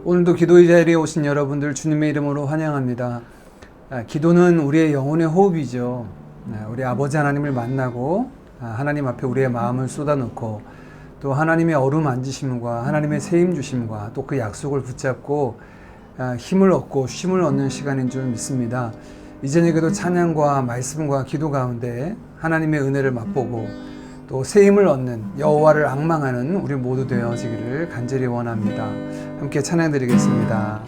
오늘도 기도의 자리에 오신 여러분들 주님의 이름으로 환영합니다. 기도는 우리의 영혼의 호흡이죠. 우리 아버지 하나님을 만나고 하나님 앞에 우리의 마음을 쏟아놓고 또 하나님의 어루만지심과 하나님의 세임 주심과 또 그 약속을 붙잡고 힘을 얻고 쉼을 얻는 시간인 줄 믿습니다. 이 저녁에도 찬양과 말씀과 기도 가운데 하나님의 은혜를 맛보고 또 새 힘을 얻는 여호와를 앙망하는 우리 모두 되어지기를 간절히 원합니다. 함께 찬양 드리겠습니다.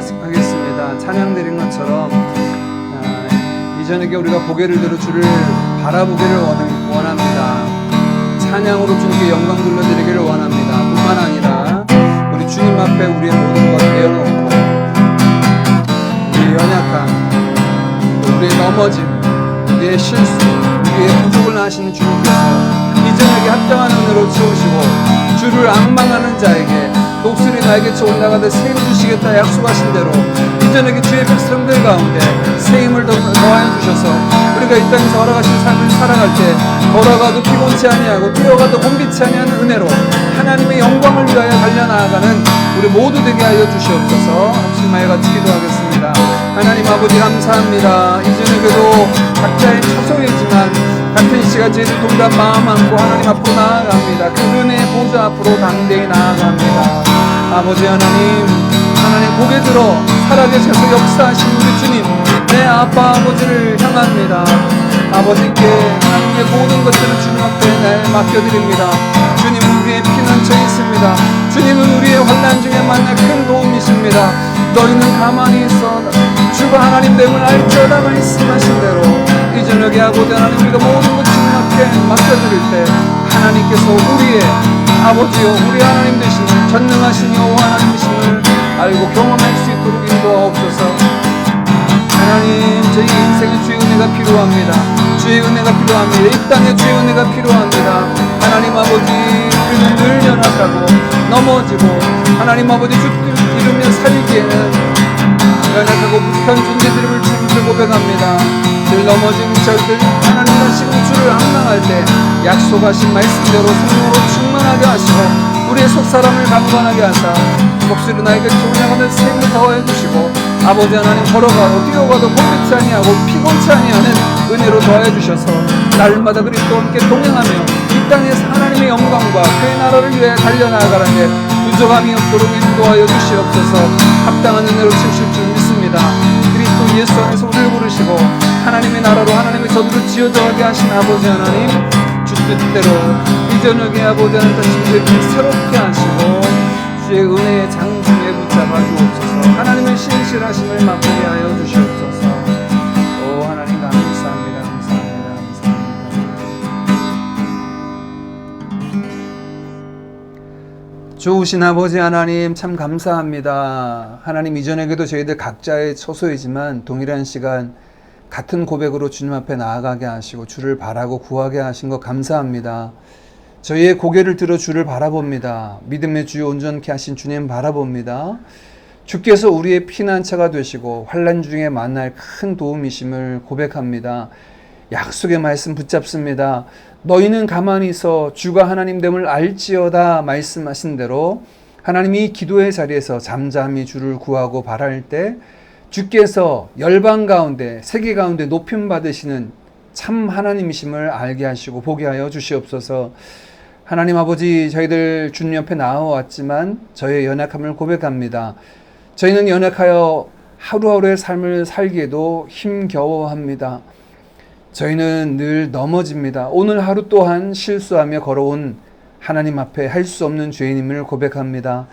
기도하겠습니다. 찬양 드린 것처럼 이 저녁에 우리가 고개를 들어 주를 바라보기를 원합니다. 찬양으로 주님께 영광 돌려드리기를 원합니다. 뿐만 아니라 우리 주님 앞에 우리의 모든 것 내어놓고 우리의 연약함, 우리의 넘어짐, 우리의 실수, 우리의 부족을 아시는 주님께서 이 저녁에 합당한 은혜로 채우시고 주를 앙망하는 자에게 독수리 날개쳐 올라가듯 새 힘 주시겠다 약속하신 대로 이 저녁에 주의 백성들 가운데 새 힘을 더하여 주셔서 우리가 이 땅에서 허락하신 삶을 살아갈 때 걸어가도 피곤치 아니하고 뛰어가도 곤비치 아니하는 은혜로 하나님의 영광을 위하여 달려나아가는 우리 모두 되게 하여 주시옵소서. 합심하여 같이 기도하겠습니다. 하나님 아버지 감사합니다. 이 저녁에도 각자의 처소이지만 같은 시간 저희들 동일한 마음 안고 하나님 앞으로 나아갑니다. 그 은혜의 보좌 앞으로 당대히 나아갑니다. 아버지 하나님 고개 들어 살아계셔서 역사하신 우리 주님, 내 아빠 아버지를 향합니다. 아버지께 하나님의 모든 것들을 주님 앞에 맡겨드립니다. 주님은 우리의 피난처에 있습니다. 주님은 우리의 환난 중에 만날 큰 도움이십니다. 너희는 가만히 있어 주가 하나님 됨을 알지어다 말씀하신 대로 이 저녁에 아버지 하나님 우리가 모든 것 주님 앞에 맡겨드릴 때 하나님께서 우리의 아버지요 우리 하나님 되심을 전능하신 여호와 하나님 되심을 알고 경험할 수 있도록 인도하옵소서. 하나님 저희 인생에 주의 은혜가 필요합니다. 주의 은혜가 필요합니다. 이 땅에 주의 은혜가 필요합니다. 하나님 아버지 우리는 늘 연약하고 넘어지고 하나님 아버지 주 이루며 살기에는 연약하고 부족한 존재들임을 주님께 고백합니다. 늘 넘어진 저희들 하나님 다시금 주를 앙망할 때 약속하신 말씀대로 성령으로 충만하게 하시고 우리의 속사람을 강건하게 하사 목소리 나에게 올라가는 생을 더하여 주시고 아버지 하나님 걸어가도 뛰어가도 곤비치 아니하고 피곤치 아니하는 은혜로 더하여 주셔서 날마다 그리스도와 함께 동행하며 이 땅에서 하나님의 영광과 그의 나라를 위해 달려나가는데 부족함이 없도록 인도하여 주시옵소서. 합당한 은혜로 채우실 줄 믿습니다. 그리스도 예수 안에서 우리를 부르시고 하나님의 나라로 하나님의 저주를 지어져가게 하신 아버지 하나님 주 뜻대로 이 저녁에 아버지 하나님 다시 우리를 새롭게 하시고 주의 은혜의 장중에 붙잡아 주옵소서. 하나님의 신실하심을 맛보게 하여 주시옵소서. 오 하나님 감사합니다. 감사합니다. 감사합니다. 좋으신 아버지 하나님 참 감사합니다. 하나님 이전에도 저희들 각자의 처소이지만 동일한 시간 같은 고백으로 주님 앞에 나아가게 하시고 주를 바라고 구하게 하신 것 감사합니다. 저희의 고개를 들어 주를 바라봅니다. 믿음의 주요 온전케 하신 주님 바라봅니다. 주께서 우리의 피난처가 되시고 환난 중에 만날 큰 도움이심을 고백합니다. 약속의 말씀 붙잡습니다. 너희는 가만히 있어 주가 하나님 됨을 알지어다 말씀하신 대로 하나님이 기도의 자리에서 잠잠히 주를 구하고 바랄 때 주께서 열방 가운데 세계 가운데 높임 받으시는 참 하나님이심을 알게 하시고 보게 하여 주시옵소서. 하나님 아버지 저희들 주님 옆에 나와왔지만 저희의 연약함을 고백합니다. 저희는 연약하여 하루하루의 삶을 살기에도 힘겨워합니다. 저희는 늘 넘어집니다. 오늘 하루 또한 실수하며 걸어온 하나님 앞에 할 수 없는 죄인임을 고백합니다.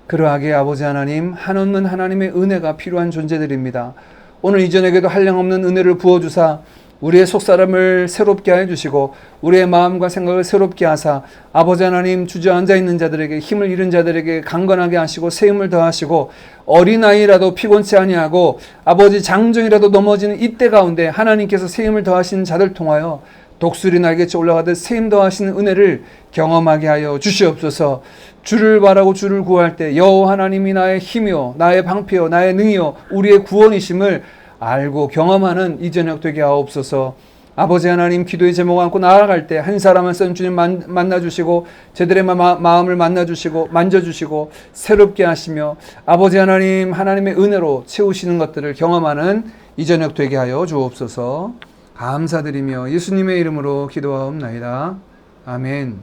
그러하게 아버지 하나님 한없는 하나님의 은혜가 필요한 존재들입니다. 오늘 이전에게도 한량없는 은혜를 부어주사 우리의 속사람을 새롭게 하여 주시고 우리의 마음과 생각을 새롭게 하사 아버지 하나님 주저앉아 있는 자들에게 힘을 잃은 자들에게 강건하게 하시고 새 힘을 더하시고 어린아이라도 피곤치 아니하고 아버지 장정이라도 넘어지는 이때 가운데 하나님께서 새 힘을 더하시는 자들 통하여 독수리 날개쳐 올라가듯 새 힘 더하시는 은혜를 경험하게 하여 주시옵소서. 주를 바라고 주를 구할 때 여호와 하나님이 나의 힘이요 나의 방패요 나의 능이요 우리의 구원이심을 알고 경험하는 이 저녁 되게 하옵소서. 아버지 하나님 기도의 제목 안고 나아갈 때 한 사람 한 사람 주님 만나주시고 저들의 마음을 만나주시고 만져주시고 새롭게 하시며 아버지 하나님 하나님의 은혜로 채우시는 것들을 경험하는 이 저녁 되게 하여 주옵소서. 감사드리며 예수님의 이름으로 기도하옵나이다. 아멘.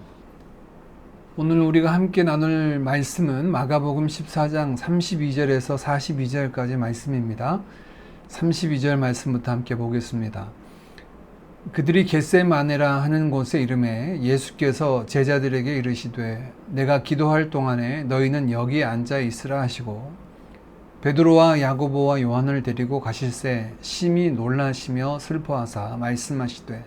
오늘 우리가 함께 나눌 말씀은 마가복음 14장 32절에서 42절까지 말씀입니다. 32절 말씀부터 함께 보겠습니다. 그들이 겟세마네라 하는 곳에 이름에 예수께서 제자들에게 이르시되 내가 기도할 동안에 너희는 여기에 앉아 있으라 하시고 베드로와 야고보와 요한을 데리고 가실새 심히 놀라시며 슬퍼하사 말씀하시되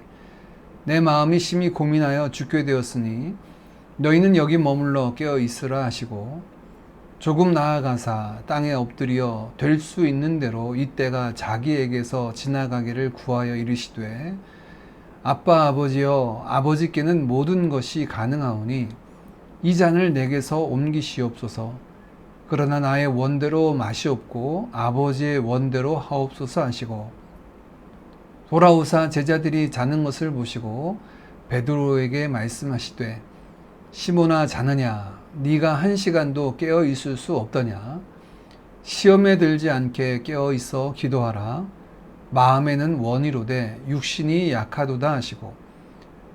내 마음이 심히 고민하여 죽게 되었으니 너희는 여기 머물러 깨어 있으라 하시고 조금 나아가사 땅에 엎드려 될 수 있는 대로 이때가 자기에게서 지나가기를 구하여 이르시되 아빠 아버지여 아버지께는 모든 것이 가능하오니 이 잔을 내게서 옮기시옵소서. 그러나 나의 원대로 마시옵고 아버지의 원대로 하옵소서 하시고 돌아오사 제자들이 자는 것을 보시고 베드로에게 말씀하시되 시몬아 자느냐 네가 1시간도 깨어 있을 수 없더냐 시험에 들지 않게 깨어 있어 기도하라 마음에는 원이로되 육신이 약하도다 하시고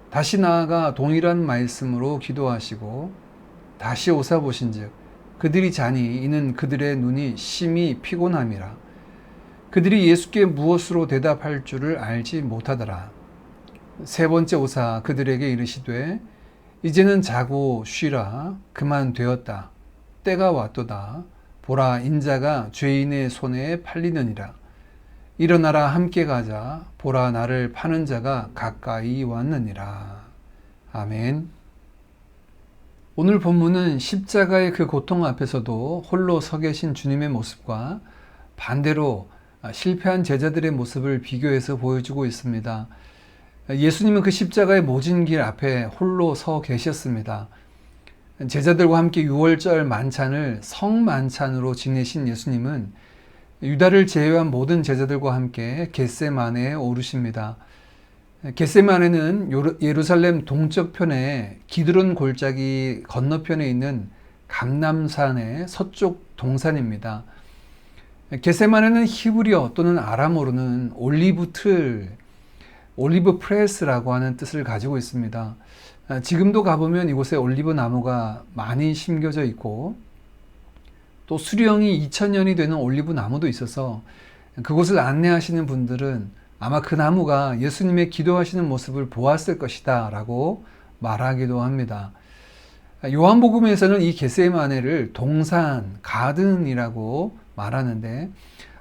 다시 나아가 동일한 말씀으로 기도하시고 다시 오사 보신즉 그들이 자니 이는 그들의 눈이 심히 피곤함이라 그들이 예수께 무엇으로 대답할 줄을 알지 못하더라. 세 번째 오사 그들에게 이르시되 이제는 자고 쉬라 그만 되었다 때가 왔도다 보라 인자가 죄인의 손에 팔리느니라 일어나라 함께 가자 보라 나를 파는 자가 가까이 왔느니라. 아멘. 오늘 본문은 십자가의 그 고통 앞에서도 홀로 서 계신 주님의 모습과 반대로 실패한 제자들의 모습을 비교해서 보여주고 있습니다. 예수님은 그 십자가의 모진 길 앞에 홀로 서 계셨습니다. 제자들과 함께 6월절 만찬을 성만찬으로 지내신 예수님은 유다를 제외한 모든 제자들과 함께 겟세마네에 오르십니다. 겟세마네는 예루살렘 동쪽편에 기드론 골짜기 건너편에 있는 감람산의 서쪽 동산입니다. 겟세마네는 히브리어 또는 아람어로는 올리브 틀, 올리브 프레스라고 하는 뜻을 가지고 있습니다. 지금도 가보면 이곳에 올리브 나무가 많이 심겨져 있고 또 수령이 2000년이 되는 올리브 나무도 있어서 그곳을 안내하시는 분들은 아마 그 나무가 예수님의 기도하시는 모습을 보았을 것이다 라고 말하기도 합니다. 요한복음에서는 이 겟세마네를 동산, 가든이라고 말하는데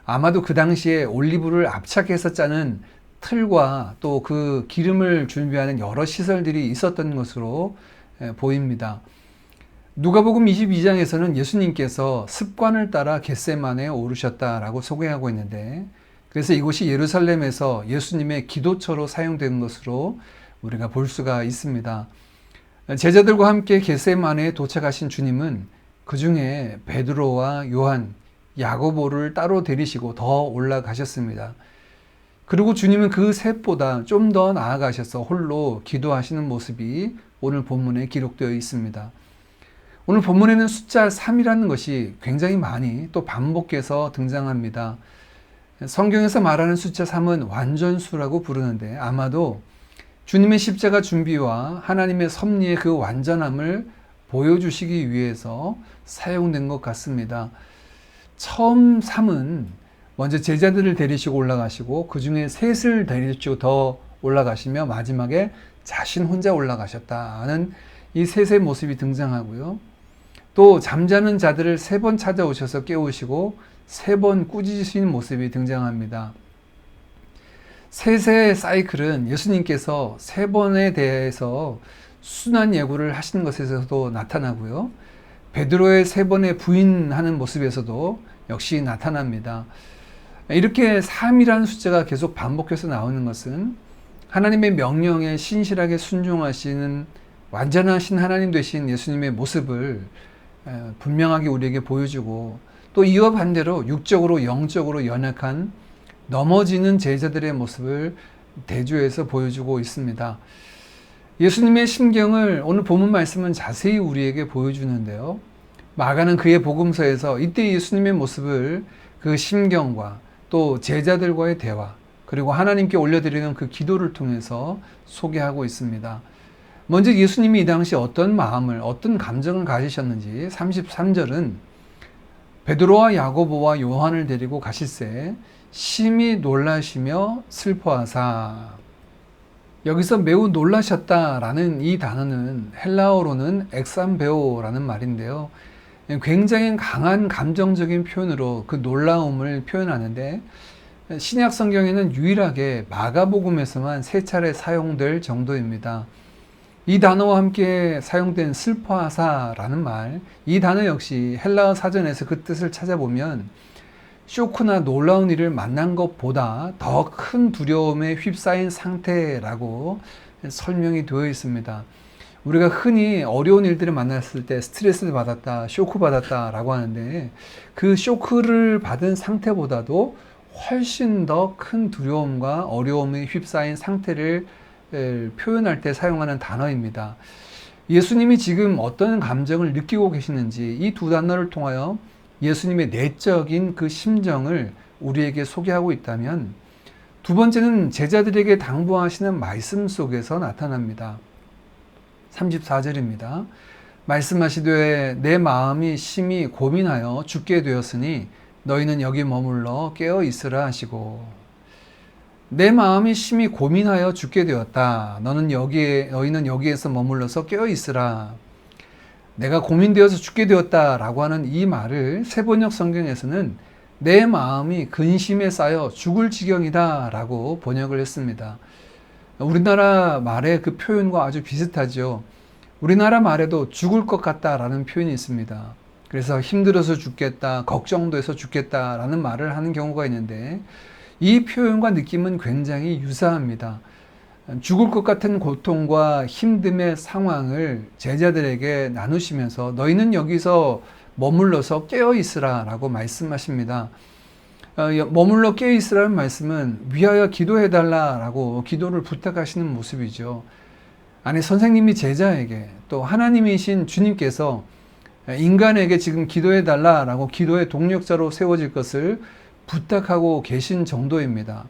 아마도 그 당시에 올리브를 압착해서 짜는 틀과 또 그 기름을 준비하는 여러 시설들이 있었던 것으로 보입니다. 누가복음 22장에서는 예수님께서 습관을 따라 겟세마네에 오르셨다라고 소개하고 있는데 그래서 이곳이 예루살렘에서 예수님의 기도처로 사용된 것으로 우리가 볼 수가 있습니다. 제자들과 함께 겟세마네에 도착하신 주님은 그 중에 베드로와 요한, 야고보를 따로 데리시고 더 올라가셨습니다. 그리고 주님은 그 셋보다 좀 더 나아가셔서 홀로 기도하시는 모습이 오늘 본문에 기록되어 있습니다. 오늘 본문에는 숫자 3이라는 것이 굉장히 많이 또 반복해서 등장합니다. 성경에서 말하는 숫자 3은 완전수라고 부르는데 아마도 주님의 십자가 준비와 하나님의 섭리의 그 완전함을 보여주시기 위해서 사용된 것 같습니다. 처음 3은 먼저 제자들을 데리시고 올라가시고 그 중에 셋을 데리시고 더 올라가시며 마지막에 자신 혼자 올라가셨다는 이 셋의 모습이 등장하고요. 또 잠자는 자들을 3번 찾아오셔서 깨우시고 3번 꾸짖으시는 모습이 등장합니다. 셋의 사이클은 예수님께서 3번에 대해서 순한 예고를 하신 것에서도 나타나고요. 베드로의 3번의 부인하는 모습에서도 역시 나타납니다. 이렇게 3이라는 숫자가 계속 반복해서 나오는 것은 하나님의 명령에 신실하게 순종하시는 완전하신 하나님 되신 예수님의 모습을 분명하게 우리에게 보여주고 또 이와 반대로 육적으로 영적으로 연약한 넘어지는 제자들의 모습을 대조해서 보여주고 있습니다. 예수님의 심경을 오늘 본문 말씀은 자세히 우리에게 보여주는데요. 마가는 그의 복음서에서 이때 예수님의 모습을 그 심경과 또 제자들과의 대화 그리고 하나님께 올려드리는 그 기도를 통해서 소개하고 있습니다. 먼저 예수님이 이 당시 어떤 마음을 어떤 감정을 가지셨는지 33절은 베드로와 야고보와 요한을 데리고 가실새 심히 놀라시며 슬퍼하사 여기서 매우 놀라셨다라는 이 단어는 헬라어로는 엑삼베오라는 말인데요. 굉장히 강한 감정적인 표현으로 그 놀라움을 표현하는데 신약 성경에는 유일하게 마가복음에서만 3차례 사용될 정도입니다. 이 단어와 함께 사용된 슬퍼하사라는 말, 이 단어 역시 헬라어 사전에서 그 뜻을 찾아보면 쇼크나 놀라운 일을 만난 것보다 더 큰 두려움에 휩싸인 상태라고 설명이 되어 있습니다. 우리가 흔히 어려운 일들을 만났을 때 스트레스를 받았다, 쇼크 받았다 라고 하는데 그 쇼크를 받은 상태보다도 훨씬 더 큰 두려움과 어려움에 휩싸인 상태를 표현할 때 사용하는 단어입니다. 예수님이 지금 어떤 감정을 느끼고 계시는지 이 두 단어를 통하여 예수님의 내적인 그 심정을 우리에게 소개하고 있다면, 두 번째는 제자들에게 당부하시는 말씀 속에서 나타납니다. 34절입니다. 말씀하시되 내 마음이 심히 고민하여 죽게 되었으니 너희는 여기 머물러 깨어 있으라 하시고, 내 마음이 심히 고민하여 죽게 되었다. 너희는 여기에서 머물러서 깨어 있으라. 내가 고민되어서 죽게 되었다라고 하는 이 말을 세번역 성경에서는 내 마음이 근심에 쌓여 죽을 지경이다라고 번역을 했습니다. 우리나라 말의 그 표현과 아주 비슷하죠. 우리나라 말에도 죽을 것 같다라는 표현이 있습니다. 그래서 힘들어서 죽겠다, 걱정돼서 죽겠다라는 말을 하는 경우가 있는데 이 표현과 느낌은 굉장히 유사합니다. 죽을 것 같은 고통과 힘듦의 상황을 제자들에게 나누시면서 너희는 여기서 머물러서 깨어 있으라 라고 말씀하십니다. 머물러 깨어 있으라는 말씀은 위하여 기도해 달라라고 기도를 부탁하시는 모습이죠. 아니, 선생님이 제자에게 또 하나님이신 주님께서 인간에게 지금 기도해 달라라고 기도의 동력자로 세워질 것을 부탁하고 계신 정도입니다.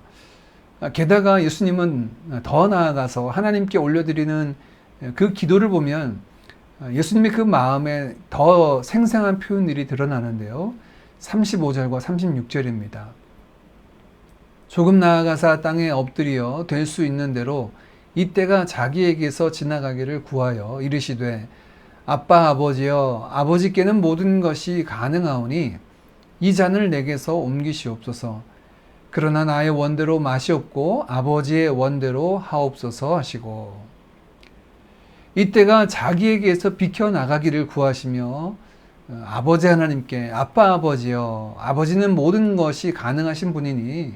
게다가 예수님은 더 나아가서 하나님께 올려드리는 그 기도를 보면 예수님의 그 마음에 더 생생한 표현들이 드러나는데요. 35절과 36절입니다. 조금 나아가사 땅에 엎드려 될 수 있는 대로 이때가 자기에게서 지나가기를 구하여 이르시되 아빠 아버지여, 아버지께는 모든 것이 가능하오니 이 잔을 내게서 옮기시옵소서. 그러나 나의 원대로 마시옵고 아버지의 원대로 하옵소서 하시고, 이때가 자기에게서 비켜나가기를 구하시며 아버지 하나님께 아빠 아버지여, 아버지는 모든 것이 가능하신 분이니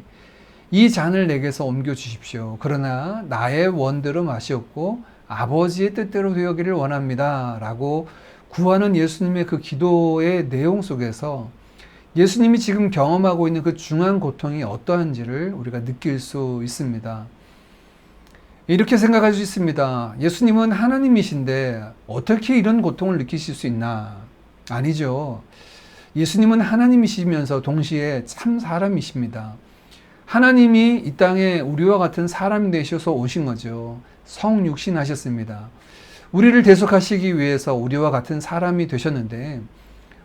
이 잔을 내게서 옮겨주십시오. 그러나 나의 원대로 마시옵고 아버지의 뜻대로 되어기를 원합니다 라고 구하는 예수님의 그 기도의 내용 속에서 예수님이 지금 경험하고 있는 그 중한 고통이 어떠한지를 우리가 느낄 수 있습니다. 이렇게 생각할 수 있습니다. 예수님은 하나님이신데 어떻게 이런 고통을 느끼실 수 있나? 아니죠. 예수님은 하나님이시면서 동시에 참 사람이십니다. 하나님이 이 땅에 우리와 같은 사람이 되셔서 오신 거죠. 성육신 하셨습니다. 우리를 대속하시기 위해서 우리와 같은 사람이 되셨는데,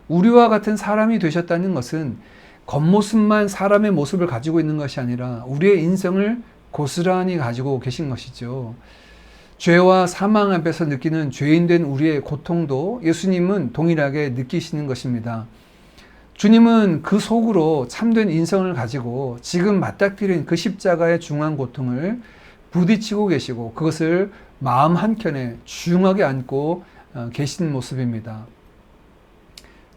우리와 같은 사람이 되셨다는 것은 겉모습만 사람의 모습을 가지고 있는 것이 아니라 우리의 인생을 고스란히 가지고 계신 것이죠. 죄와 사망 앞에서 느끼는 죄인된 우리의 고통도 예수님은 동일하게 느끼시는 것입니다. 주님은 그 속으로 참된 인성을 가지고 지금 맞닥뜨린 그 십자가의 중한 고통을 부딪히고 계시고 그것을 마음 한켠에 중하게 안고 계신 모습입니다.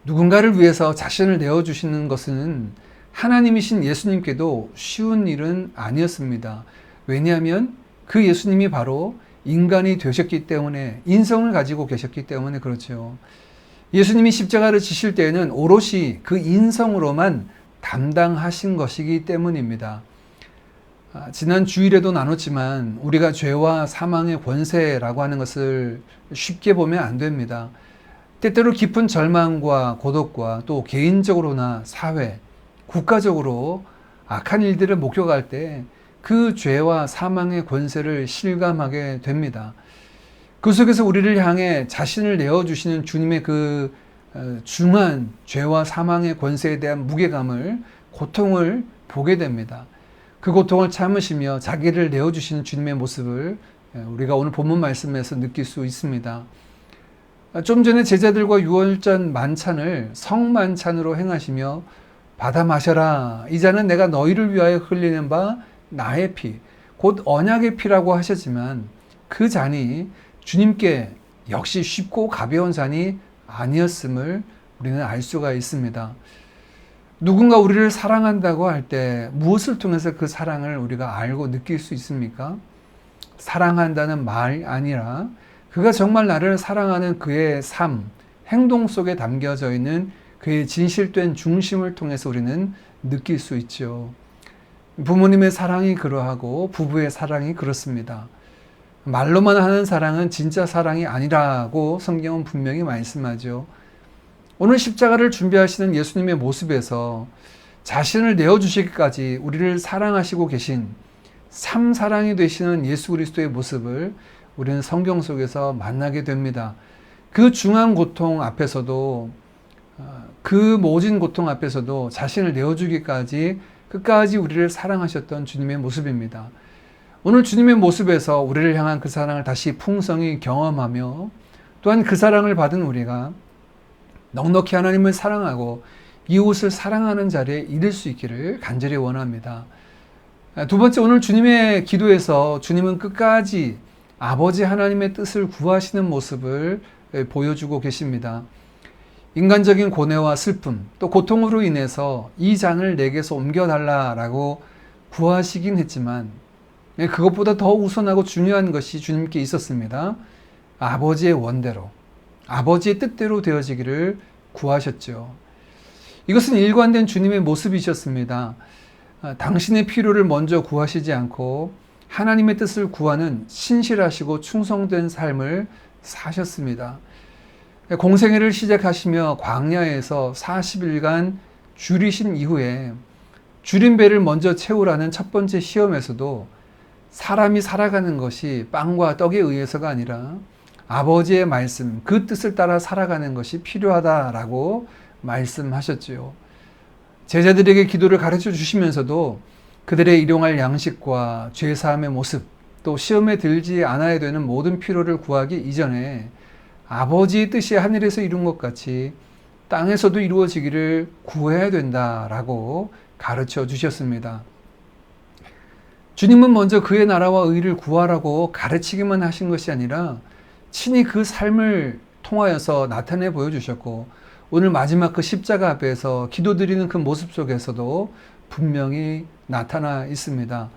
누군가를 위해서 자신을 내어주시는 것은 하나님이신 예수님께도 쉬운 일은 아니었습니다. 왜냐하면 그 예수님이 바로 인간이 되셨기 때문에, 인성을 가지고 계셨기 때문에 그렇죠. 예수님이 십자가를 지실 때에는 오롯이 그 인성으로만 담당하신 것이기 때문입니다. 지난 주일에도 나눴지만 우리가 죄와 사망의 권세라고 하는 것을 쉽게 보면 안 됩니다. 때때로 깊은 절망과 고독과 또 개인적으로나 사회, 국가적으로 악한 일들을 목격할 때 그 죄와 사망의 권세를 실감하게 됩니다. 그 속에서 우리를 향해 자신을 내어주시는 주님의 그 중한 죄와 사망의 권세에 대한 무게감을, 고통을 보게 됩니다. 그 고통을 참으시며 자기를 내어주시는 주님의 모습을 우리가 오늘 본문 말씀에서 느낄 수 있습니다. 좀 전에 제자들과 유월절 만찬을 성만찬으로 행하시며 받아 마셔라. 이 잔은 내가 너희를 위하여 흘리는 바 나의 피, 곧 언약의 피라고 하셨지만 그 잔이 주님께 역시 쉽고 가벼운 잔이 아니었음을 우리는 알 수가 있습니다. 누군가 우리를 사랑한다고 할 때 무엇을 통해서 그 사랑을 우리가 알고 느낄 수 있습니까? 사랑한다는 말 아니라 그가 정말 나를 사랑하는 그의 삶, 행동 속에 담겨져 있는 그의 진실된 중심을 통해서 우리는 느낄 수 있죠. 부모님의 사랑이 그러하고 부부의 사랑이 그렇습니다. 말로만 하는 사랑은 진짜 사랑이 아니라고 성경은 분명히 말씀하죠. 오늘 십자가를 준비하시는 예수님의 모습에서 자신을 내어주시기까지 우리를 사랑하시고 계신 참 사랑이 되시는 예수 그리스도의 모습을 우리는 성경 속에서 만나게 됩니다. 그 중한 고통 앞에서도, 그 모진 고통 앞에서도 자신을 내어주기까지 끝까지 우리를 사랑하셨던 주님의 모습입니다. 오늘 주님의 모습에서 우리를 향한 그 사랑을 다시 풍성히 경험하며 또한 그 사랑을 받은 우리가 넉넉히 하나님을 사랑하고 이웃을 사랑하는 자리에 이를 수 있기를 간절히 원합니다. 두 번째, 오늘 주님의 기도에서 주님은 끝까지 아버지 하나님의 뜻을 구하시는 모습을 보여주고 계십니다. 인간적인 고뇌와 슬픔, 또 고통으로 인해서 이 잔을 내게서 옮겨달라라고 구하시긴 했지만 그것보다 더 우선하고 중요한 것이 주님께 있었습니다. 아버지의 원대로, 아버지의 뜻대로 되어지기를 구하셨죠. 이것은 일관된 주님의 모습이셨습니다. 당신의 필요를 먼저 구하시지 않고 하나님의 뜻을 구하는 신실하시고 충성된 삶을 사셨습니다. 공생애를 시작하시며 광야에서 40일간 줄이신 이후에 줄인 배를 먼저 채우라는 첫 번째 시험에서도 사람이 살아가는 것이 빵과 떡에 의해서가 아니라 아버지의 말씀, 그 뜻을 따라 살아가는 것이 필요하다라고 말씀하셨지요. 제자들에게 기도를 가르쳐 주시면서도 그들의 일용할 양식과 죄사함의 모습, 또 시험에 들지 않아야 되는 모든 필요를 구하기 이전에 아버지의 뜻이 하늘에서 이룬 것 같이 땅에서도 이루어지기를 구해야 된다라고 가르쳐 주셨습니다. 주님은 먼저 그의 나라와 의를 구하라고 가르치기만 하신 것이 아니라 친히 그 삶을 통하여서 나타내 보여주셨고, 오늘 마지막 그 십자가 앞에서 기도드리는 그 모습 속에서도 분명히 나타나 있습니다.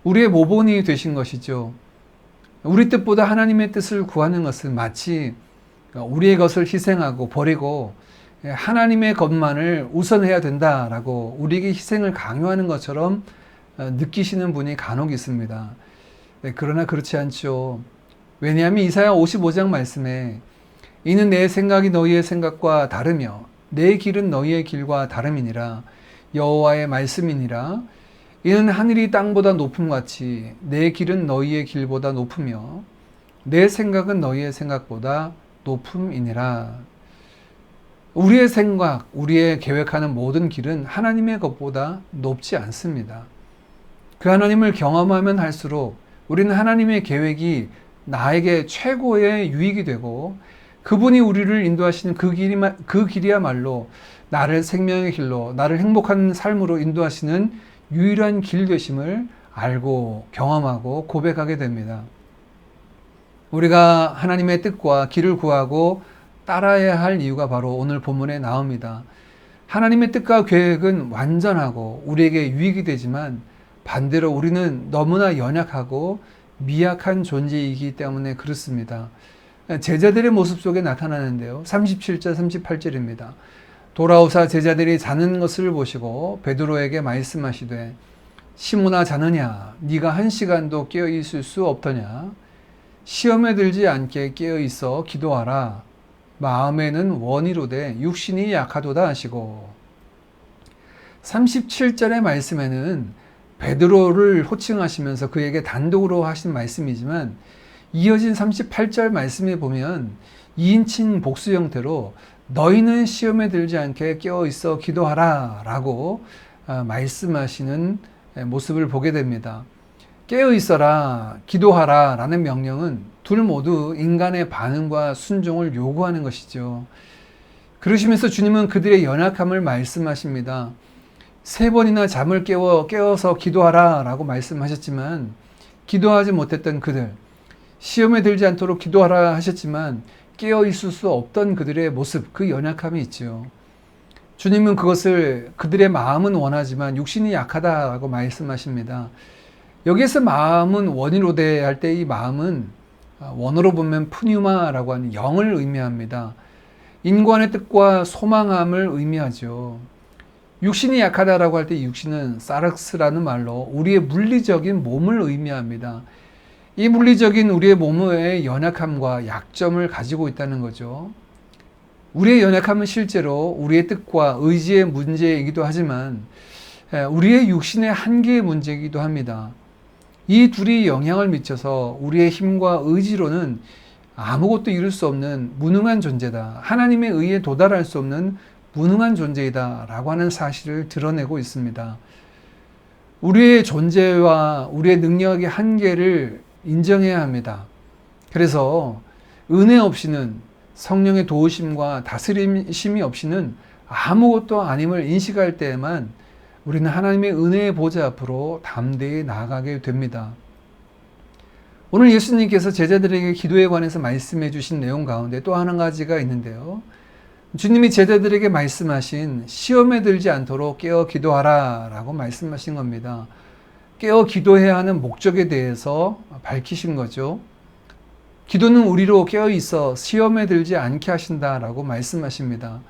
우리의 모본이 되신 것이죠. 우리 뜻보다 하나님의 뜻을 구하는 것은 마치 우리의 것을 희생하고 버리고 하나님의 것만을 우선해야 된다라고 우리에게 희생을 강요하는 것처럼 느끼시는 분이 간혹 있습니다. 그러나 그렇지 않죠. 왜냐하면 이사야 55장 말씀에 이는 내 생각이 너희의 생각과 다르며 내 길은 너희의 길과 다름이니라 여호와의 말씀이니라. 이는 하늘이 땅보다 높음같이 내 길은 너희의 길보다 높으며 내 생각은 너희의 생각보다 높음이니라. 우리의 생각, 우리의 계획하는 모든 길은 하나님의 것보다 높지 않습니다. 그 하나님을 경험하면 할수록 우리는 하나님의 계획이 나에게 최고의 유익이 되고 그분이 우리를 인도하시는 그 길이야말로 나를 생명의 길로, 나를 행복한 삶으로 인도하시는 유일한 길 되심을 알고 경험하고 고백하게 됩니다. 우리가 하나님의 뜻과 길을 구하고 따라야 할 이유가 바로 오늘 본문에 나옵니다. 하나님의 뜻과 계획은 완전하고 우리에게 유익이 되지만 반대로 우리는 너무나 연약하고 미약한 존재이기 때문에 그렇습니다. 제자들의 모습 속에 나타나는데요. 37절, 38절입니다. 돌아오사 제자들이 자는 것을 보시고 베드로에게 말씀하시되 시몬아 자느냐 네가 한 시간도 깨어 있을 수 없더냐 시험에 들지 않게 깨어 있어 기도하라 마음에는 원이로되 육신이 약하도다 하시고 37절의 말씀에는 베드로를 호칭하시면서 그에게 단독으로 하신 말씀이지만 이어진 38절 말씀에 보면 2인칭 복수 형태로 너희는 시험에 들지 않게 깨어 있어 기도하라 라고 말씀하시는 모습을 보게 됩니다. 깨어 있어라, 기도하라 라는 명령은 둘 모두 인간의 반응과 순종을 요구하는 것이죠. 그러시면서 주님은 그들의 연약함을 말씀하십니다. 3번이나 잠을 깨워서 기도하라 라고 말씀하셨지만 기도하지 못했던 그들, 시험에 들지 않도록 기도하라 하셨지만 깨어 있을 수 없던 그들의 모습, 그 연약함이 있죠. 주님은 그것을 그들의 마음은 원하지만 육신이 약하다라고 말씀하십니다. 여기에서 마음은 원이로 대할 때 이 마음은 원어로 보면 푸뉴마라고 하는 영을 의미합니다. 인간의 뜻과 소망함을 의미하죠. 육신이 약하다라고 할 때 육신은 사르스라는 말로 우리의 물리적인 몸을 의미합니다. 이 물리적인 우리의 몸의 연약함과 약점을 가지고 있다는 거죠. 우리의 연약함은 실제로 우리의 뜻과 의지의 문제이기도 하지만 우리의 육신의 한계의 문제이기도 합니다. 이 둘이 영향을 미쳐서 우리의 힘과 의지로는 아무것도 이룰 수 없는 무능한 존재다. 하나님의 의에 도달할 수 없는 무능한 존재이다 라고 하는 사실을 드러내고 있습니다. 우리의 존재와 우리의 능력의 한계를 인정해야 합니다. 그래서 은혜 없이는, 성령의 도우심과 다스림심이 없이는 아무것도 아님을 인식할 때에만 우리는 하나님의 은혜의 보좌 앞으로 담대히 나아가게 됩니다. 오늘 예수님께서 제자들에게 기도에 관해서 말씀해 주신 내용 가운데 또 한 가지가 있는데요. 주님이 제자들에게 말씀하신 시험에 들지 않도록 깨어 기도하라 라고 말씀하신 겁니다. 깨어 기도해야 하는 목적에 대해서 밝히신 거죠. 기도는 우리로 깨어 있어 시험에 들지 않게 하신다라고 말씀하십니다.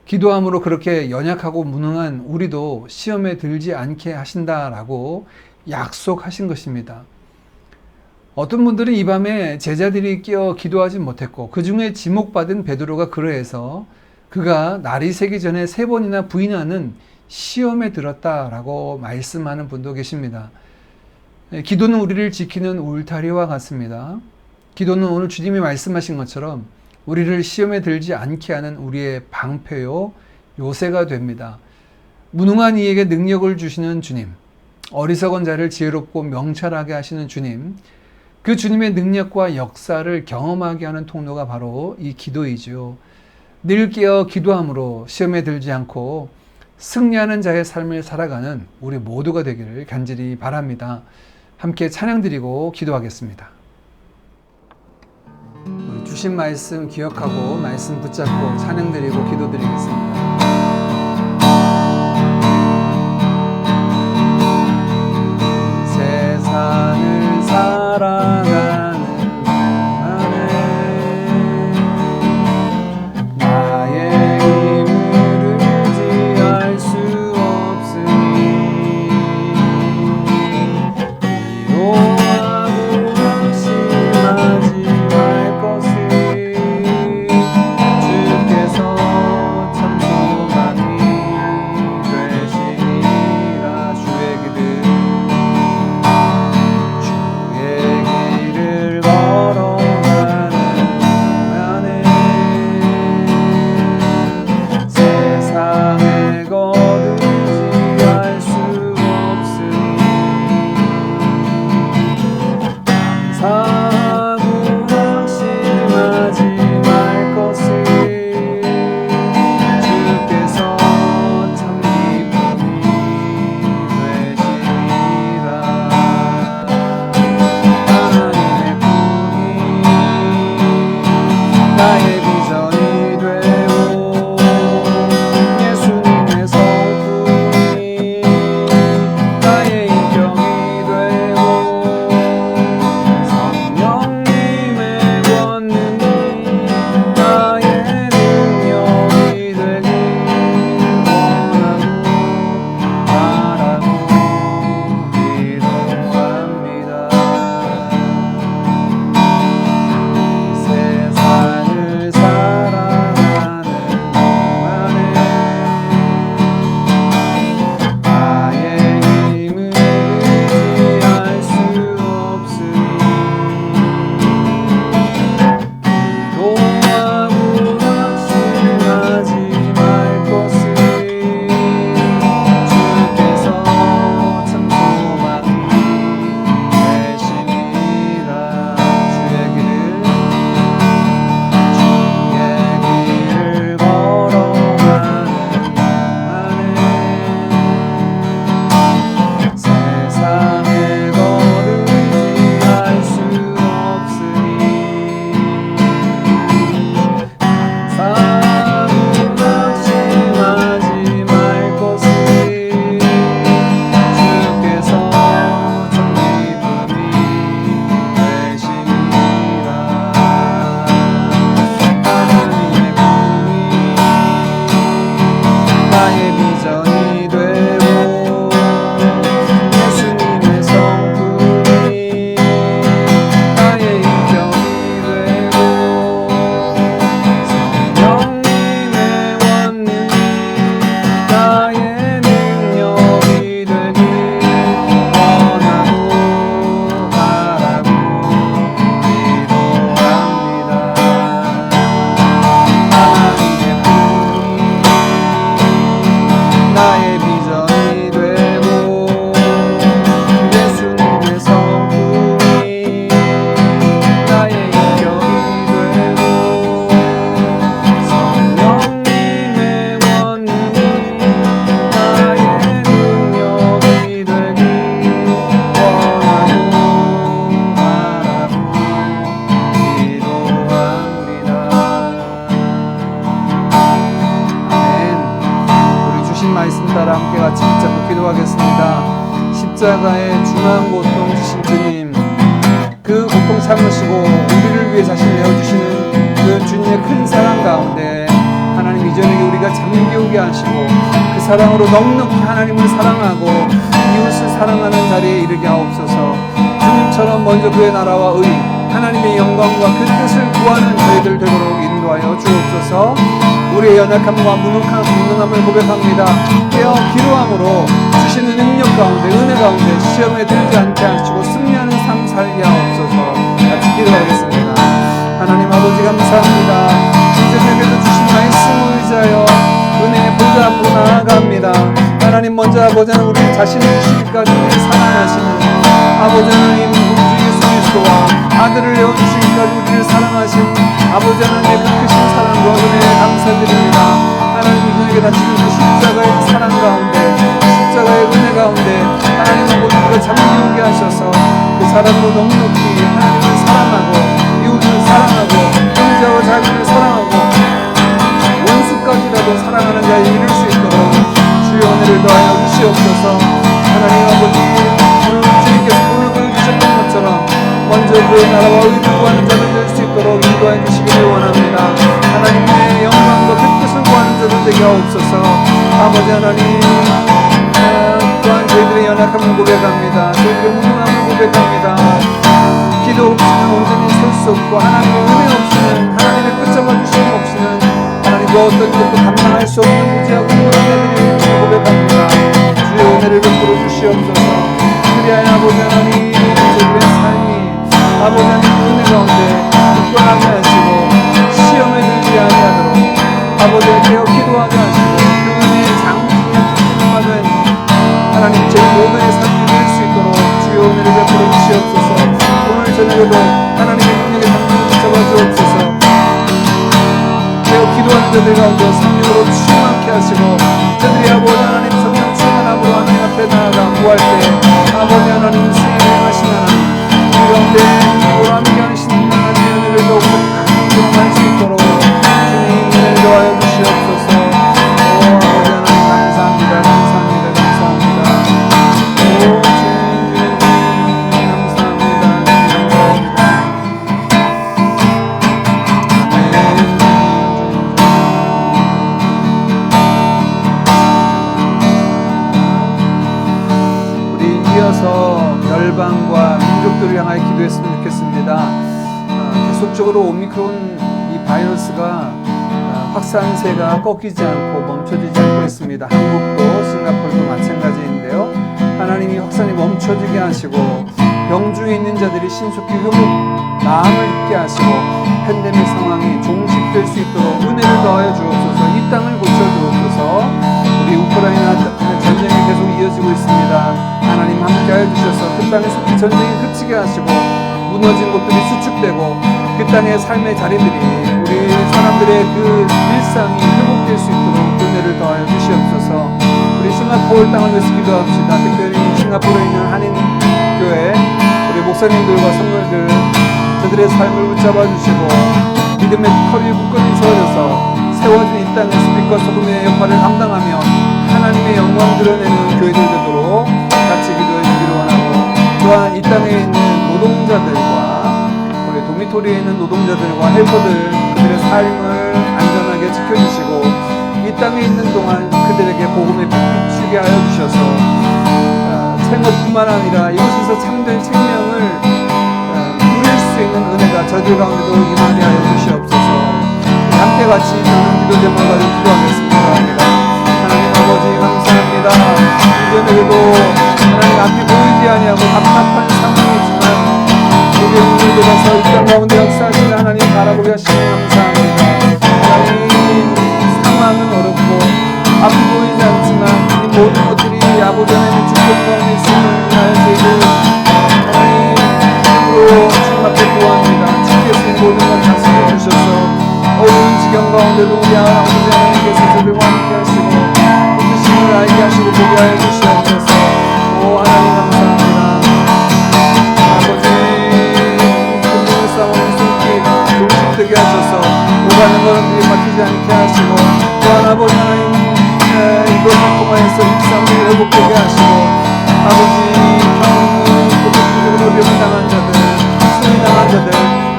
기도함으로 그렇게 연약하고 무능한 우리도 시험에 들지 않게 하신다라고 약속하신 것입니다. 어떤 분들은 이 밤에 제자들이 깨어 기도하지 못했고 그 중에 지목받은 베드로가 그러해서 그가 날이 새기 전에 3번이나 부인하는 시험에 들었다라고 말씀하는 분도 계십니다. 기도는 우리를 지키는 울타리와 같습니다. 기도는 오늘 주님이 말씀하신 것처럼 우리를 시험에 들지 않게 하는 우리의 방패요, 요새가 됩니다. 무능한 이에게 능력을 주시는 주님, 어리석은 자를 지혜롭고 명철하게 하시는 주님, 그 주님의 능력과 역사를 경험하게 하는 통로가 바로 이 기도이죠. 늘 깨어 기도함으로 시험에 들지 않고 승리하는 자의 삶을 살아가는 우리 모두가 되기를 간절히 바랍니다. 함께 찬양드리고 기도하겠습니다. 주신 말씀 기억하고 말씀 붙잡고 찬양드리고 기도드리겠습니다. 세상을 살아가는 동안에 나의 힘을 의지할 수 없으니 기도하고 낙심하지 말 것을 주께서 참 나의 비전이 되고 예수님의 성품이 나의 인격이 되고 성령님의 원능이 나의 능력이 되길 원하고 바라고 기도합니다. 하나님의 품이 나의 비전이 되고 예수님의 성품이 나의 인격이 되고 성령님의 원능이 나의 능력이 되길 원하고 바라고 기도합니다. 아멘. 우리 주신 말씀 따라 함께 같이 붙잡고 기도하겠습니다. 십자가의 중한 고통 주신 주님, 그 고통 참으시고 우리를 위해 자신을 내어주시는 그 주님의 큰 사랑 가운데 하나님 이전에 우리가 잠기오게 하시고 그 사랑으로 넉넉히 하나님을 사랑하고 이웃을 사랑하는 자리에 이르게 하옵소서. 주님처럼 먼저 그의 나라와 의 하나님의 영광과 그 뜻을 구하는 저희들 되도록 인도하여 주옵소서. 우리의 연약함과 무능함을 고백합니다. 깨어 기도함으로 주시는 능력 가운데 은혜 가운데 시험에 들지 않게 하시고 승리하는 삶 살게 하옵소서. 같이 기도하겠습니다. 하나님 아버지 감사합니다. 이전에도 주신 말씀을 의지하여 은혜의 보좌 앞으로 나아갑니다. 하나님 먼저 아버지는 우리 자신을 주시기까지 우리를 사랑하시는 아버지 하나님 우리 주 예수 그리스도와 아들을 내어주시기까지 우리를 사랑하신 아버지 하나님의 그 크신 사랑과 은혜에 감사드립니다. 하나님 이전에게 다치는 그 십자가의 사랑 가운데 십자가의 은혜 가운데 하나님 아버지 우리가 잠기오게 하셔서 그 사랑으로 넉넉히 하나님을 사랑하고 이웃을 사랑하고 형제와 자기를 사랑하고 원수까지라도 사랑하는 자에 이를 수 있도록 주의 은혜를 더하여 주시옵소서. 하나님 아버지 오늘 주님께서 오늘 보여주셨던 것처럼 먼저 그의 나라와 의를 구하는 자들 될 수 있도록 인도해 주시기를 원합니다. 하나님의 영광과 그 뜻을 구하는 자들 되게 하옵소서. 아버지 하나님 또한 저희들의 연약함을 고백합니다. 저희들의 무능함을 고백합니다. 기도 없이는 온전히 설 수 없고 하나님의 은혜 없이는 하나님의 끝잡아 주심 없이는 하나님 그 어떤 것도 감당할 수 없는 무지하고 무능한 자들이 있음을 고백합니다. 주의 은혜를 베풀어 주시옵소서. 그리하여 아버지 하나님 저희들의 삶이 아버지 하나님 은혜 가운데 굳건하게 하시고 시험에 들지 아니하도록 아버지의 깨어 기도하게 하시고 그 은혜의 장중에 특징을 받은 하나님 제 모두의 삶이 될 수 있도록 주의 은혜를 베풀어 주시옵소서. 오늘 저녁에도 하나님의 능력의 당분을 붙잡아 주옵소서. 깨어 기도하는 자들 가운데 성령으로 충만케 하시고 저들이 아버지 하나님 성령 충만함으로 하나님 앞에 나아가 구할 때 아버지 하나님 수행을 하신 하나님 우리 가운데 우리 함께 하시는 하나님의 은혜를 더욱 경험할 수 있도록 주님 은혜를 더하여 주시옵소서. 오 아버지 하나님 감사합니다. 감사합니다. 감사합니다. 오 주님 감사합니다. 우리 이어서 열방과 민족들을 향하여 기도했으면 좋겠습니다. 계속적으로 오미크론 이 바이러스가 확산세가 꺾이지 않고 멈춰지지 않고 있습니다. 한국도 싱가포르도 마찬가지인데요. 하나님이 확산이 멈춰지게 하시고 병중에 있는 자들이 신속히 회복 나음을 입게 하시고 팬데믹 상황이 종식될 수 있도록 은혜를 더하여 주옵소서. 이 땅을 고쳐주옵소서. 우리 우크라이나 전쟁이 계속 이어지고 있습니다. 하나님 함께하여 주셔서 그 땅에 속히 전쟁이 그치게 하시고 무너진 곳들이 수축되고 그 땅의 삶의 자리들이 우리 사람들의 그 일상이 회복될 수 있도록 은혜를 더하여 주시옵소서. 우리 싱가포르 땅을 위해서 기도합시다. 특별히 싱가포르에 있는 한인교회 우리 목사님들과 성도들 그들의 삶을 붙잡아 주시고 믿음의 털이 굳건히 세워져서 세워진 이 땅에서 빛과 소금의 역할을 감당하며 하나님의 영광 드러내는 교회들 되도록 같이 기도해 주기를 원하고 또한 이 땅에 있는 노동자들과 우리 도미토리에 있는 노동자들과 헬퍼들 그들의 삶을 안전하게 지켜주시고 이 이 땅에 있는 동안 그들에게 복음의 빛 비추게 하여 주셔서 생업뿐만 아니라 이곳에서 참된 생명을 누릴 수 있는 은혜가 저들 가운데도 임하게 하여 주시옵소서. 함께 같이 저는 기도 제목을 가지고 기도하겠습니다. 하나님 아버지 감사합니다. 이전에도 하나님 앞이 보이지 아니하고 답답한 상황이지만 우리의 눈을 들어서 이 땅 가운데 역사하시는 하나님 바라보게 하시니 감사합니다. 하나님 상황은 어렵고 앞이 보이지 않지만 이 모든 것들이 아버지 하나님의 주권 가운데 있음을 인하여 저희들 하나님 힘으로 주님 앞에 구합니다. 주께서 이 모든 걸 다스려 주셔서 어려운 지경 가운데도 우리 아버지 하나님께서 저들과 함께 하시고 그 뜻을 알게 하시고 보게 하여 주시옵소서. 오 하나님 감사합니다. 아버지 금융의 싸움을 숨기 종식되게 하셔서 오가는 걸음들이 막히지 않게 하시고 또한 아버지 하나님 이것을 통하여서 일상을 회복되게 하시고 아버지 고통적으로 병당한 자들 수위 당한 자들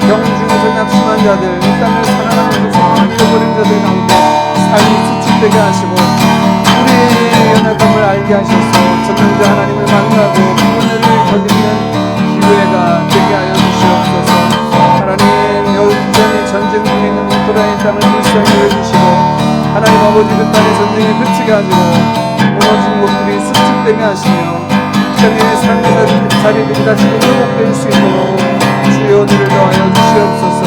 병 중에서 낙심한 자들 이 땅을 살아가면서 잃어버린 자들 가운데 삶이 수축되게 하시고 우리의 연약함을 알게 하셔서 전능자 하나님을 만나고 그 은혜를 거두는 기회가 되게 하여 주시옵소서. 하나님 여전히 전쟁 중에 있는 우크라이나 땅을 불쌍히 해주시고 하나님 아버지 그 땅의 전쟁에 그치게 하시고 무너진 곳들이 수축되게 하시며 땅의 삶의 자리들이 다시 회복될 수 있도록 주의 은혜를 더하여 주시옵소서.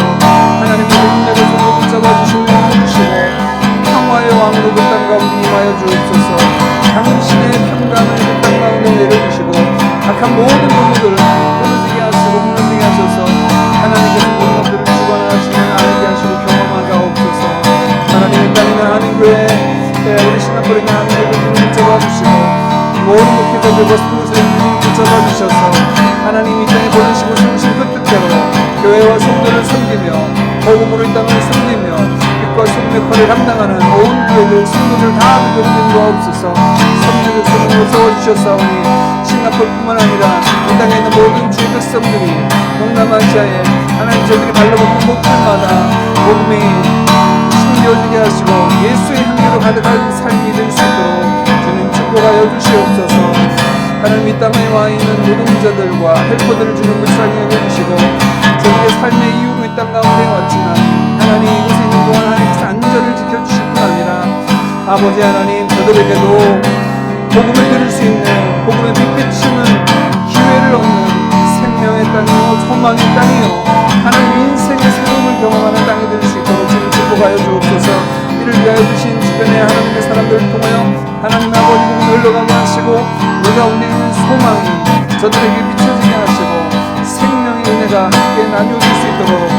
하나님 우리 힘내게 손을 붙잡아 주시고 주시고 평화의 왕으로 그 땅 가운데 임하여 주옵소서. 당신의 평강을 그 땅 가운데 내려주시고 악한 모든 것들을 끊어지게 하시고 무너지게 하셔서 하나님께서 모든 것들을 주관하시면 알게 하시고 경험하게 하옵소서. 하나님의 땅이나 하나님교회 우리 신학거리나 하나님의 손을 붙잡아 주시고 모든 목회자들과 스포츠들을 붙잡아 주셔서 하나님 이 땅에 보내시고 세우신 그 뜻대로 교회와 성도를 섬기며 복음으로 이 땅을 섬기며 빛과 소금의 역할을 감당하는 온 교회들 성도들 다 부족된 거 없어서 섬기는 성도로 세워주셨사오니 싱가포르뿐만 아니라 이 땅에 있는 모든 주의 백성들이 동남아시아에 하나님 저들이 발라먹는 곳들마다 복음이 심겨지게 하시고 예수의 향기로 가득한 삶이 될 수 있도록 주님 축복하여 주시옵소서. 하나님 이 땅에 와 있는 노동자들과 헬퍼들을 주는 불쌍히 여겨주시고 저들의 삶의 이유로 이 땅 가운데 왔지만 하나님 이곳에 있는 동안 하나님께서 안전을 지켜주실 뿐 아니라 아버지 하나님 저들에게도 복음을 들을 수 있는 복음의 빛비추는 기회를 얻는 생명의 땅이요 소망의 땅이요 하나님 인생의 새로움을 경험하는 땅이 될 수 있도록 주님 축복하여 주옵소서. 이를 위하여 주신 주변의 하나님의 사람들을 통하여 하나님 아버지 복음을 흘러가게 하시고 그 가운데 있는 소망이 저들에게 비춰지게 하시고 생명의 은혜가 함께 나누어질 수 있도록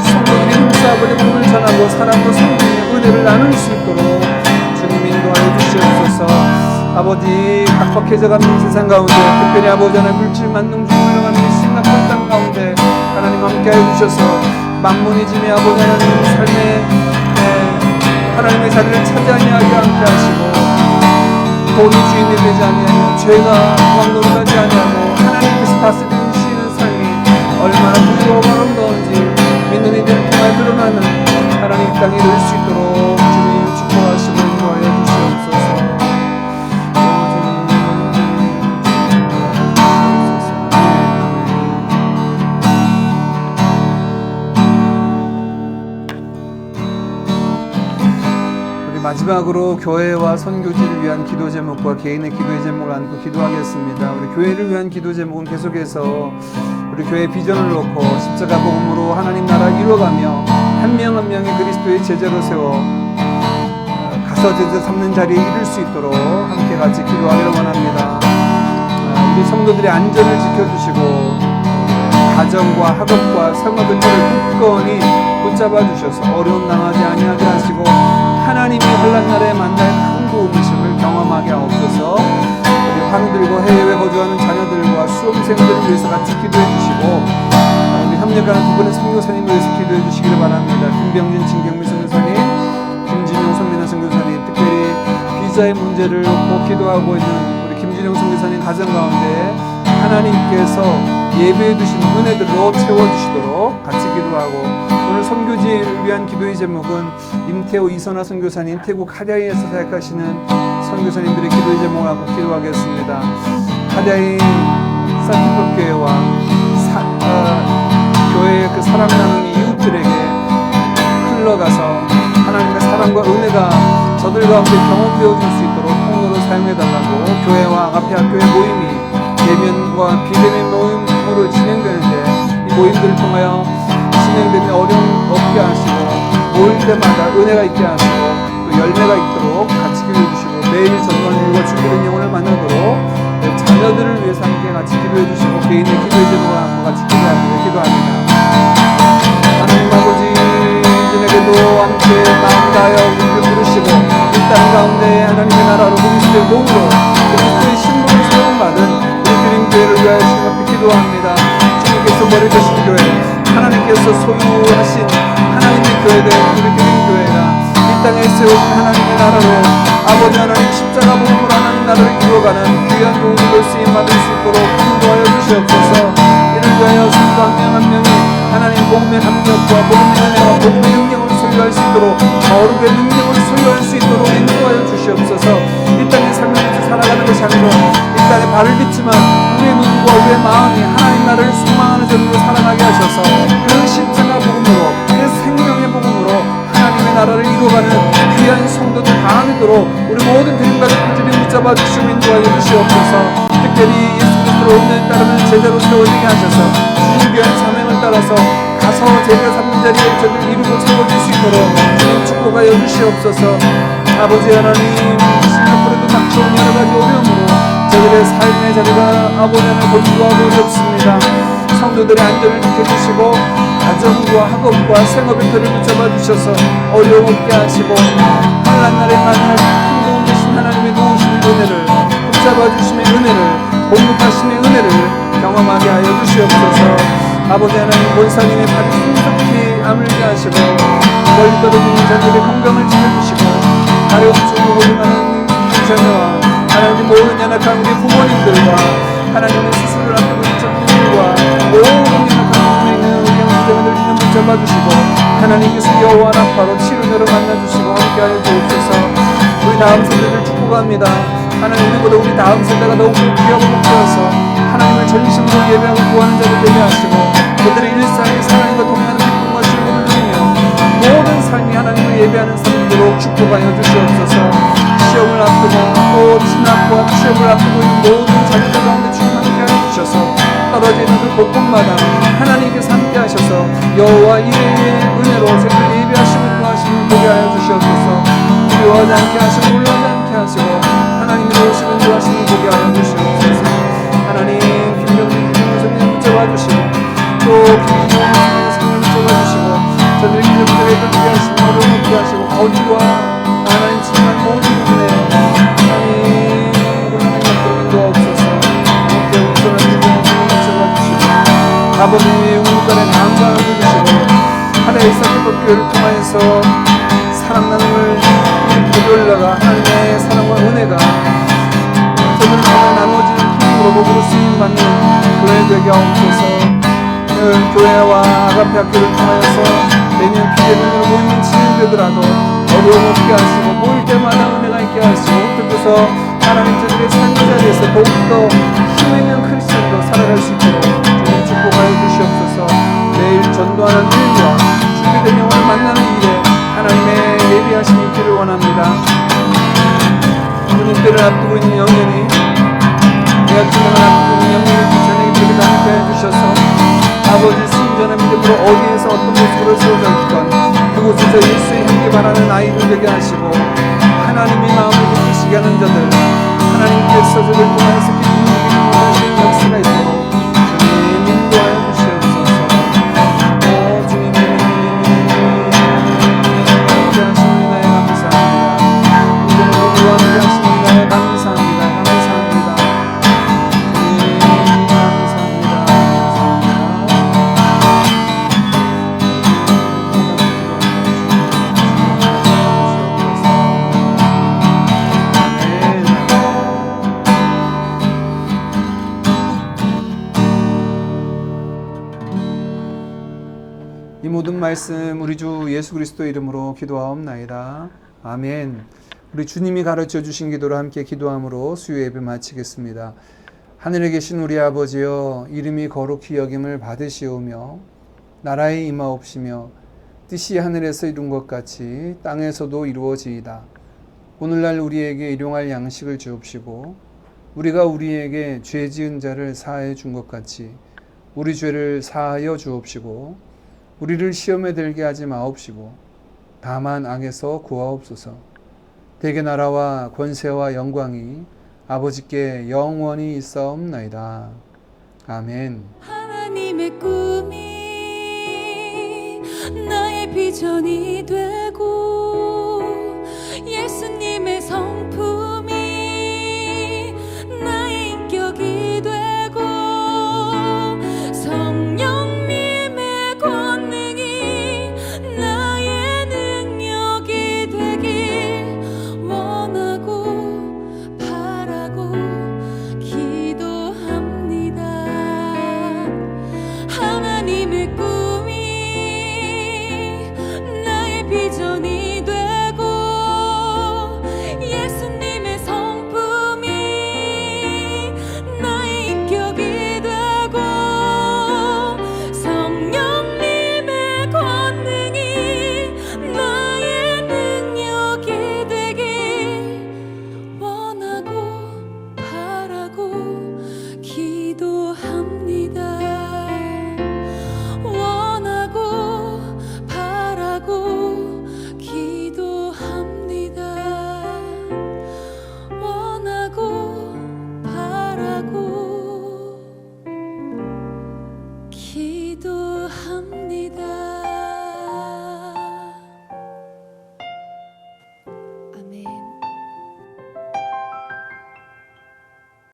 성도들이 흠싸아버리 복음을 전하고 사랑으로 섬기며 은혜를 나눌 수 있도록 주님 인도하여 주시옵소서. 아버지 각박해져가는 세상 가운데 특별히 아버지 하나님 물질 만능 중 흘러가는 이 싱가포르 땅 가운데 하나님 함께하여 주셔서 만문이 짐이 아버지 하나님 삶의 하나님의 자리를 차지하게 함께 하시고 돈이 주인이 되지 아니하며 죄가 왕 노릇하지 아니하고 하나님께서 다스리시는 삶이 얼마나 부드러우고 아름다운지 믿는 이들을 통하여 드러나는 하나님 땅이 될 수 있도록 주님 축복하시고 인도하여 주시옵소서. 마지막으로 교회와 선교지를 위한 기도 제목과 개인의 기도의 제목을 안고 기도하겠습니다. 우리 교회를 위한 기도 제목은 계속해서 우리 교회의 비전을 놓고 십자가 복음으로 하나님 나라를 이루어가며 한 명 한 명이 그리스도의 제자로 세워 가서 제자 삼는 자리에 이를 수 있도록 함께 같이 기도하기를 원합니다. 우리 성도들의 안전을 지켜주시고 가정과 학업과 생업의 틀을 굳건히 붙잡아 주셔서 어려움 당하지 아니하게 하시고 하나님이 환난 날에 만날 큰 도움이심을 경험하게 하옵소서. 우리 환우들과 해외에 거주하는 자녀들과 수험생들을 위해서 같이 기도해 주시고 우리 협력하는 두 분의 선교사님을 위해서 기도해 주시기를 바랍니다. 김병진, 진경미 선교사님, 김진영, 손민아 선교사님, 특별히 비자의 문제를 놓고 기도하고 있는 우리 김진영 선교사님 가정 가운데 하나님께서 예배해 두신 은혜들로 채워주시도록 같이 기도하고 오늘 오늘 선교지를 위한 기도의 제목은 임태호 이선아 선교사님, 태국 하랴이에서 사역하시는 선교사님들의 기도의 제목을 한번 기도하겠습니다. 하랴이 사티법교회와 교회의 그 사랑 나눔이 이웃들에게 흘러가서 하나님의 사랑과 은혜가 저들 가운데 경험되어질 수 있도록 통로로 사용해달라고 교회와 아가페 학교의 모임이 대면과 비대면 모임으로 진행되는데 이 모임들을 통하여 진행되면 어려움 없게 하시고 모일 때마다 은혜가 있게 하시고 또 열매가 있도록 같이 기도해 주시고 매일 전도하는 일과 준비된 영혼을 만나도록 자녀들을 위해서 함께 같이 기도해 주시고 개인의 기도의 제목을 한번 같이 기도합니다. 하나님 아버지, 이전에게도 함께 마음 다하여 우리를 부르시고 이 땅 가운데 하나님의 나라로 그리스도의 몸으로 그리스도의 신분을 사용받은 우리 드림교회를 위하여 주님 앞에 기도합니다. 주님께서 버려주신 교회, 하나님께서 소유하신 하나님의 교회된 우리 드림교회가 이 땅에 세우신 하나님의 나라로 아버지 하나님 십자가 복음으로 하나님 나라를 이루어가는 귀한 도구로 쓰임받을 수 있도록 인도하여 주시옵소서. 이를 위하여 성도 한 명 한 명이 하나님 복음의 감격과 복음의 은혜와 복음의 능력을 소유할 수 있도록 거룩의 능력을 소유할 수 있도록 인도하여 주시옵소서. 이 땅의 삶을 살아가는 것이 아니라 이 땅에 발을 딛지만 우리의 눈과 우리의 마음이 하나님 나라를 소망하는 자들로 살아가게 하셔서 그 십자가 복음으로 그 생명의 복음으로 하나님의 나라를 이루어가는 귀한 성도들 다 되도록 우리 모든 드림가족 꾸준히 붙잡아 주시고 인도하여 주시옵소서. 특별히 예수 그리스도로 온전히 따르는 제자로 세워지게 하셔서 주님 귀한 사명을 따라서 가서 제자 삼는 자리에 저들 이루고 채워질 수 있도록 주님 축복하여 주시옵소서. 아버지 하나님, 싱가포르에도 닥쳐온 여러 가지 어려움으로 저들의 삶의 자리가 아버지 하나님 곤두하고 어렵습니다. 성도들의 안전을 지켜주시고 가정과 학업과 생업의 틀을 붙잡아 주셔서 어려움 없게 하시고 환난 날에 만날 큰 도움 되신 하나님의 도우심의 은혜를 붙잡아 주심의 은혜를 공급하심의 은혜를 경험하게 하여 주시옵소서. 아버지 하나님, 본사님의 발이 순속히 아물게 하시고 멀리 떨어지는 자들의 건강을 지켜주시고 가려움 중으로 고생하는 자녀와 하나님 모든 연약한 우리 부모님들과 하나님의 스스로를 앞두고 있는 청년들과 모든 연약한 우리 있는 우리 형제자매들 주님 붙잡아주시고 하나님께서 여호와 라파로 치료자로 만나주시고 함께하여 주옵소서. 우리 다음 세대를 축복합니다. 하나님, 우리보다 우리 다음 세대가 더욱 귀하고 목표해서 하나님을 전심으로 예배하고 구하는 자들 되게 하시고 그들의 일상에 하나님과 동행하는 기쁨과 즐거움을 누리며 모든 삶이 하나님을 예배하는 삶도록 축복하여 주시옵소서. 시험을 앞두고 또 진학과 시험을 앞두고 있는 모든 자녀들 가운데 주님 함께하여 주셔서 떨어져 있는 그 곳곳마다 하나님께서 함께하셔서 여호와 이레의 은혜로 저희를 예배하시고 인도하시는 보게 하여 주시옵소서. 두려워하지 않게 하시고 놀라지 않게 하시고 하나님의 도우시고 인도하시는 보게 하여 주시옵소서. 하나님, 김경진 주님을 붙잡아 주시고 또 김경진 주님을 붙잡아 주시고 저들의 기적들에 들게 하시고 어려움 없게 하시고 거지와 하나님 지난 모든 부분에 하나님 하나님 앞으로 인도하옵소서. 함께 우선한 주님을 붙잡아 주시고 아버지 우리들의 감사를 주시고 하나의 사기법교회를 통하여서 사랑 나눔을 올라가 하나님의 사랑과 은혜가 저들을 통해 나누어지는 힘으로 목으로 쓰임받는 교회 되게 하옵소서. 교회와 아가페 학교를 통하여서 매년 비대면으로 모임이 진행되더라도 어려움 없게 하시고 모일 때마다 은혜가 있게 하시고 흩어져서 하나님 저들의 삶의 자리에서 더욱더 힘있는 크리스천으로 살아갈 수 있도록 주님 축복하여 주시옵소서. 매일 전도하는 일과 준비된 영혼을 만나는 일에 하나님의 예비하심이 있기를 원합니다. 주님 때를 앞두고 있는 영년이 대학 진행을 앞두고 있는 영년이 부처님이 되게 함께해 주셔서 아버지 순전한 믿음으로 어디에서 어떤 모습으로 세워져 있건 그곳에서 예수의 향기 바라는 아이들 되게 하시고 하나님의 마음을 느끼시게 하는 자들 하나님께서 저들 통해서 기쁨을 누리는 하시는 역사가 있도록 주님 인도하여 주시옵소서. 주님 함께 하십니다. 감사합니다. 이제는 우리와 함께 하십니다. 감사합니다. 감사합니다. 주님 감사합니다. 감사합니다. 모든 말씀 우리 주 예수 그리스도 이름으로 기도하옵나이다. 아멘. 우리 주님이 가르쳐 주신 기도로 함께 기도함으로 수요 예배 마치겠습니다. 하늘에 계신 우리 아버지여, 이름이 거룩히 여김을 받으시오며 나라에 임하옵시며 뜻이 하늘에서 이룬 것 같이 땅에서도 이루어지이다. 오늘날 우리에게 일용할 양식을 주옵시고 우리가 우리에게 죄 지은 자를 사하여 준 것 같이 우리 죄를 사하여 주옵시고 우리를 시험에 들게 하지 마옵시고 다만 악에서 구하옵소서. 대개 나라와 권세와 영광이 아버지께 영원히 있사옵나이다. 아멘. 하나님의 꿈이 나의 비전이 되고 예수님의 성품이 나의 인격이 되고 성령님의 권능이 나의 능력이 되길 원하고 바라고 기도합니다. 하나님의 꿈이 나의 비전이 되고 예수님의 성품이 나의 인격이 되고 성령님의 권능이 나의 능력이 되길 원하고 바라고 기도합니다. 원하고 바라고 기도합니다. 원하고 바라고 기도합니다.